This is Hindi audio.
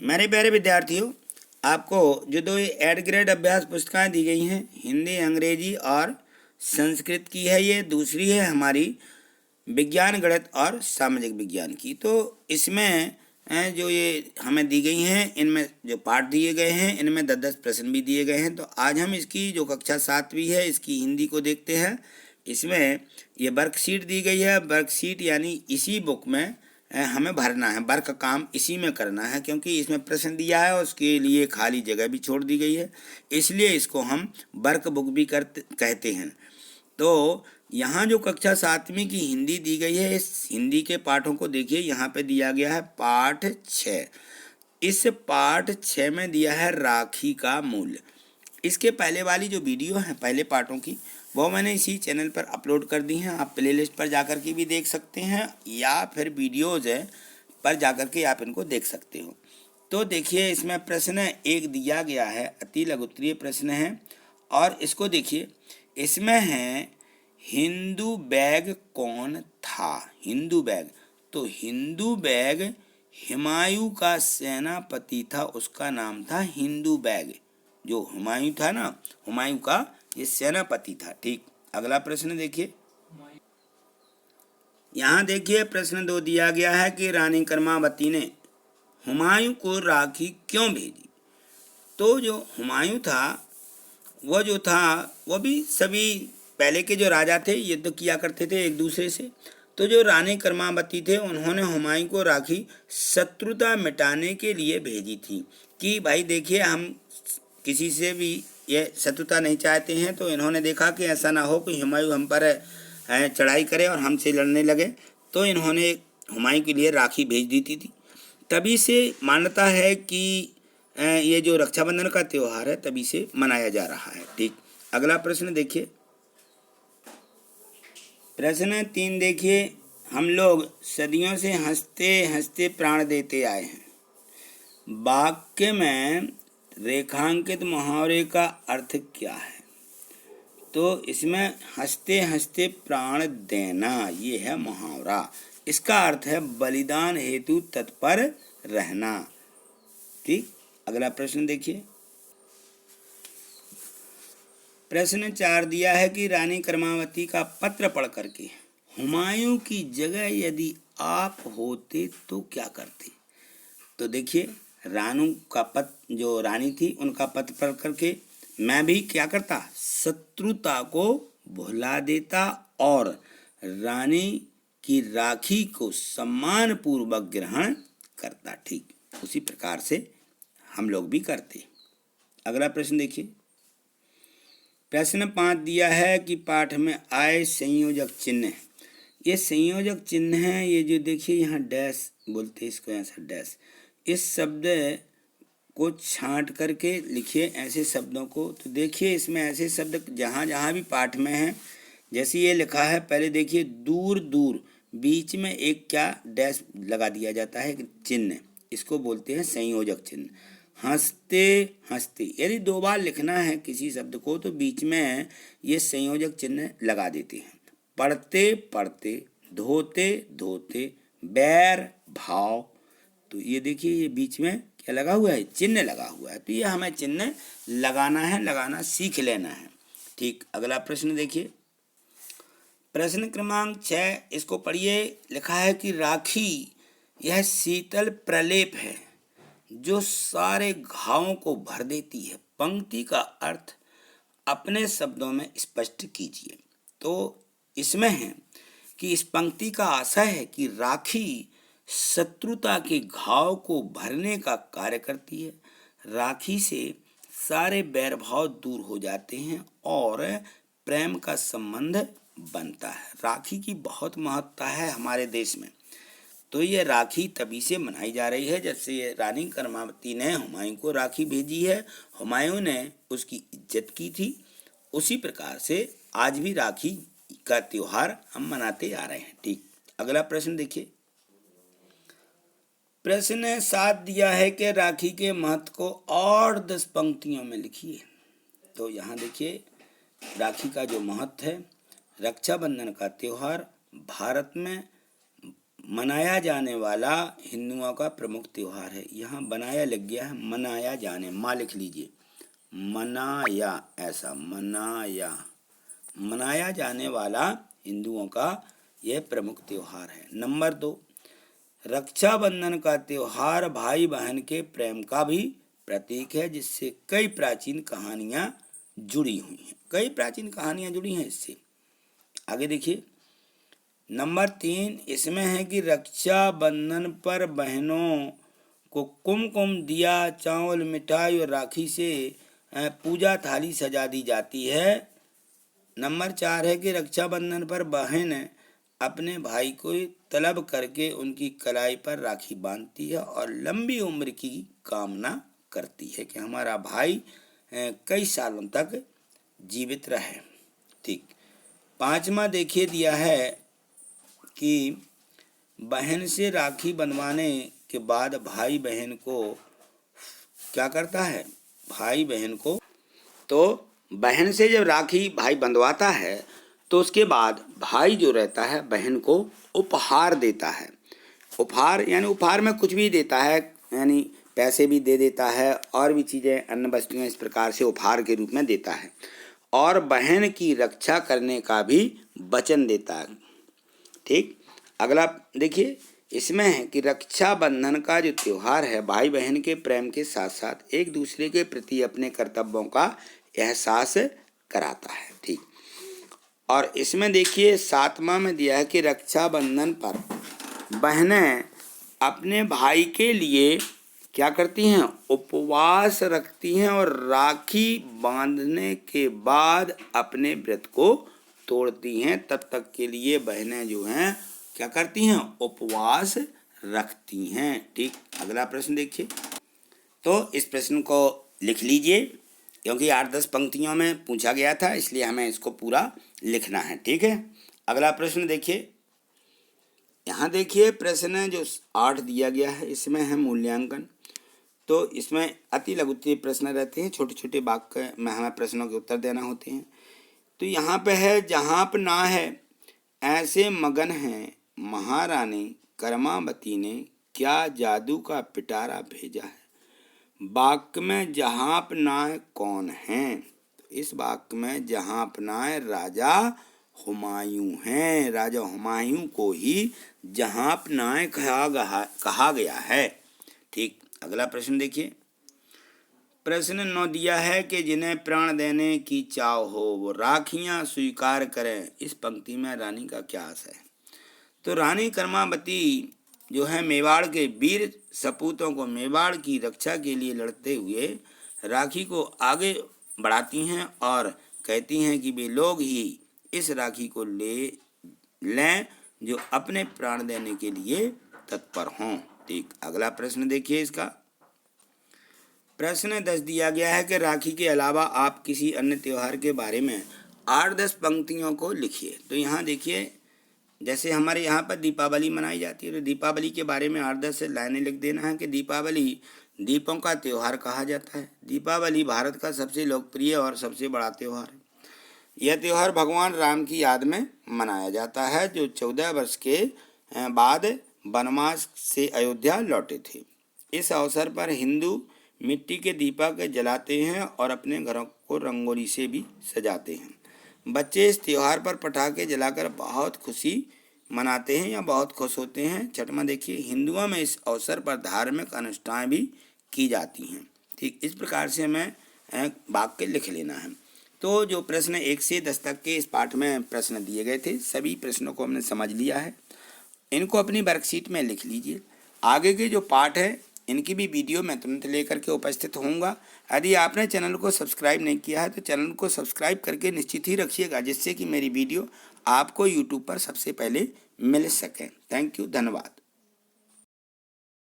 मेरे प्यारे विद्यार्थियों, आपको जो दो एड ग्रेड अभ्यास पुस्तकें दी गई हैं, हिंदी, अंग्रेजी और संस्कृत की है, ये दूसरी है हमारी विज्ञान, गणित और सामाजिक विज्ञान की। तो इसमें जो ये हमें दी गई हैं, इनमें जो पाठ दिए गए हैं, इनमें 10-10 प्रश्न भी दिए गए हैं। तो आज हम इसकी जो कक्षा 7वीं है, इसकी हिंदी को देखते हैं। इसमें ये वर्कशीट दी गई है। वर्कशीट यानी इसी बुक में हमें भरना है, वर्क का काम इसी में करना है, क्योंकि इसमें प्रश्न दिया है और उसके लिए खाली जगह भी छोड़ दी गई है, इसलिए इसको हम वर्क बुक भी कहते हैं। तो यहाँ जो कक्षा 7वीं की हिंदी दी गई है, इस हिंदी के पाठों को देखिए। यहाँ पे दिया गया है पाठ 6। इस पाठ 6 में दिया है राखी का मूल्य। इसके पहले वाली जो वीडियो है पहले पाठों की, वो मैंने इसी चैनल पर अपलोड कर दी हैं। आप प्लेलिस्ट पर जाकर के भी देख सकते हैं, या फिर वीडियोज़ पर जाकर के आप इनको देख सकते हो। तो देखिए, इसमें प्रश्न एक दिया गया है, अति लघुत्तरीय प्रश्न है, और इसको देखिए। इसमें है हिंदू बैग कौन था? हिंदू बैग, तो हिंदू बैग हुमायूं का सेनापति था, उसका नाम था हिंदू बैग। जो हुमायूं था ना, हुमायूं का ये सेनापति था। ठीक, अगला प्रश्न देखिए। यहाँ देखिए प्रश्न 2 दिया गया है कि रानी कर्मावती ने हुमायूं को राखी क्यों भेजी? तो जो हुमायूं था, वो भी सभी पहले के जो राजा थे, युद्ध किया करते थे एक दूसरे से। तो जो रानी कर्मावती थे, उन्होंने हुमायूं को राखी शत्रुता मिटाने के लिए भेजी थी कि भाई देखिए, हम किसी से भी ये शत्रुता नहीं चाहते हैं। तो इन्होंने देखा कि ऐसा ना हो कि हुमायूं हम पर चढ़ाई करे और हमसे लड़ने लगे, तो इन्होंने हुमायूं के लिए राखी भेज दी थी। तभी से मान्यता है कि ये जो रक्षाबंधन का त्यौहार है, तभी से मनाया जा रहा है। ठीक, अगला प्रश्न देखिए। प्रश्न 3 देखिए। हम लोग सदियों से हंसते हंसते प्राण देते आए हैं। वाक्य में रेखांकित मुहावरे का अर्थ क्या है? तो इसमें हंसते हंसते प्राण देना, ये है मुहावरा। इसका अर्थ है बलिदान हेतु तत्पर रहना। ठीक, अगला प्रश्न देखिए। प्रश्न 4 दिया है कि रानी कर्मावती का पत्र पढ़ करके हुमायूं की जगह यदि आप होते तो क्या करते? तो देखिए, जो रानी थी, उनका पत्र पढ़ करके मैं भी क्या करता? शत्रुता को भुला देता और रानी की राखी को सम्मान पूर्वक ग्रहण करता। ठीक, उसी प्रकार से हम लोग भी करते। अगला प्रश्न देखिए। प्रश्न 5 दिया है कि पाठ में आए संयोजक चिन्ह। ये संयोजक चिन्ह है, ये जो देखिए यहाँ डैश बोलते हैं इसको, ऐसा डैश। इस शब्द को छांट करके लिखिए ऐसे शब्दों को। तो देखिए, इसमें ऐसे शब्द जहाँ जहाँ भी पाठ में है, जैसे ये लिखा है, पहले देखिए दूर दूर, बीच में एक क्या डैश लगा दिया जाता है, चिन्ह, इसको बोलते हैं संयोजक चिन्ह। हंसते हंसते, यदि 2 बार लिखना है किसी शब्द को, तो बीच में ये संयोजक चिन्ह लगा देते हैं। पढ़ते पढ़ते, धोते धोते, बैर भाव, तो ये देखिए, ये बीच में क्या लगा हुआ है? चिन्ह लगा हुआ है। तो ये हमें चिन्ह लगाना है, लगाना सीख लेना है। ठीक, अगला प्रश्न देखिए। प्रश्न क्रमांक 6, इसको पढ़िए। लिखा है कि राखी यह शीतल प्रलेप है जो सारे घावों को भर देती है। पंक्ति का अर्थ अपने शब्दों में स्पष्ट कीजिए। तो इसमें है कि इस पंक्ति का आशय है कि राखी शत्रुता के घाव को भरने का कार्य करती है। राखी से सारे बैरभाव दूर हो जाते हैं और प्रेम का संबंध बनता है। राखी की बहुत महत्ता है हमारे देश में। तो ये राखी तभी से मनाई जा रही है जब से ये रानी कर्मावती ने हुमायूं को राखी भेजी है, हुमायूं ने उसकी इज्जत की थी। उसी प्रकार से आज भी राखी का त्योहार हम मनाते आ रहे हैं। ठीक, अगला प्रश्न देखिए। प्रश्न 7 दिया है कि राखी के महत्व को और 10 पंक्तियों में लिखिए। तो यहाँ देखिए, राखी का जो महत्व है, रक्षाबंधन का त्योहार भारत में मनाया जाने वाला हिंदुओं का प्रमुख त्योहार है। यहाँ बनाया लग गया है, मनाया जाने, माँ लिख लीजिए, मनाया, ऐसा मनाया, मनाया जाने वाला हिंदुओं का यह प्रमुख त्योहार है। नंबर 2, रक्षाबंधन का त्योहार भाई बहन के प्रेम का भी प्रतीक है, जिससे कई प्राचीन कहानियां जुड़ी हुई हैं। कई प्राचीन कहानियां जुड़ी हैं इससे। आगे देखिए, नंबर 3 इसमें है कि रक्षाबंधन पर बहनों को कुमकुम, दिया, चावल, मिठाई और राखी से पूजा थाली सजा दी जाती है। नंबर 4 है कि रक्षाबंधन पर बहन अपने भाई को तलब करके उनकी कलाई पर राखी बांधती है और लंबी उम्र की कामना करती है कि हमारा भाई कई सालों तक जीवित रहे। ठीक। 5वां देखिए दिया है कि बहन से राखी बंधवाने के बाद भाई बहन को क्या करता है, भाई बहन को, तो बहन से जब राखी भाई बंधवाता है तो उसके बाद भाई जो रहता है बहन को उपहार देता है। उपहार यानी उपहार में कुछ भी देता है, यानी पैसे भी दे देता है और भी चीज़ें, अन्य वस्तुएं इस प्रकार से उपहार के रूप में देता है, और बहन की रक्षा करने का भी वचन देता है। ठीक। अगला देखिए, इसमें है कि रक्षाबंधन का जो त्योहार है भाई बहन के प्रेम के साथ साथ एक दूसरे के प्रति अपने कर्तव्यों का एहसास कराता है। ठीक। और इसमें देखिए 7वां में दिया है कि रक्षाबंधन पर बहनें अपने भाई के लिए क्या करती हैं, उपवास रखती हैं और राखी बांधने के बाद अपने व्रत को तोड़ती हैं। तब तक के लिए बहनें जो हैं क्या करती हैं, उपवास रखती हैं। ठीक। अगला प्रश्न देखिए, तो इस प्रश्न को लिख लीजिए क्योंकि 8-10 पंक्तियों में पूछा गया था, इसलिए हमें इसको पूरा लिखना है। ठीक है। अगला प्रश्न देखिए, यहाँ देखिए प्रश्न जो 8 दिया गया है इसमें है मूल्यांकन। तो इसमें अति लघुत्तरीय प्रश्न रहते हैं, छोटे छोटे वाक्य में हमें प्रश्नों के उत्तर देना होते हैं। तो यहाँ पे है, जहाँ पर ना है ऐसे मगन है महारानी कर्मावती ने क्या जादू का पिटारा भेजा है। वाक्य में जहाँ अपनाए कौन है, तो इस वाक्य में जहाँ अपनाए राजा हुमायूं हैं। राजा हुमायूं को ही जहाँ अपनाए कहा गया है। ठीक। अगला प्रश्न देखिए, प्रश्न 9 दिया है कि जिन्हें प्राण देने की चाव हो वो राखियां स्वीकार करें। इस पंक्ति में रानी का क्या आशय है। तो रानी कर्मावती जो है मेवाड़ के वीर सपूतों को मेवाड़ की रक्षा के लिए लड़ते हुए राखी को आगे बढ़ाती हैं और कहती हैं कि वे लोग ही इस राखी को लें जो अपने प्राण देने के लिए तत्पर हों। ठीक। अगला प्रश्न देखिए, इसका प्रश्न 10 दिया गया है कि राखी के अलावा आप किसी अन्य त्योहार के बारे में 8-10 पंक्तियों को लिखिए। तो यहाँ देखिए, जैसे हमारे यहाँ पर दीपावली मनाई जाती है, तो दीपावली के बारे में 8-10 लाइनें लिख देना है कि दीपावली दीपों का त्यौहार कहा जाता है। दीपावली भारत का सबसे लोकप्रिय और सबसे बड़ा त्यौहार है। यह त्यौहार भगवान राम की याद में मनाया जाता है, जो 14 वर्ष के बाद वनवास से अयोध्या लौटे थे। इस अवसर पर हिंदू मिट्टी के दीपक जलाते हैं और अपने घरों को रंगोली से भी सजाते हैं। बच्चे इस त्यौहार पर पटाखे जलाकर बहुत खुशी मनाते हैं या बहुत खुश होते हैं। 6वां देखिए, हिंदुओं में इस अवसर पर धार्मिक अनुष्ठान भी की जाती हैं। ठीक। इस प्रकार से हमें वाक्य लिख लेना है। तो जो प्रश्न 1 से 10 तक के इस पाठ में प्रश्न दिए गए थे, सभी प्रश्नों को हमने समझ लिया है। इनको अपनी वर्कशीट में लिख लीजिए। आगे के जो पाठ है इनकी भी वीडियो मैं तुरंत लेकर के उपस्थित होऊंगा। यदि आपने चैनल को सब्सक्राइब नहीं किया है तो चैनल को सब्सक्राइब करके निश्चित ही रखिएगा, जिससे कि मेरी वीडियो आपको यूट्यूब पर सबसे पहले मिल सके। थैंक यू, धन्यवाद।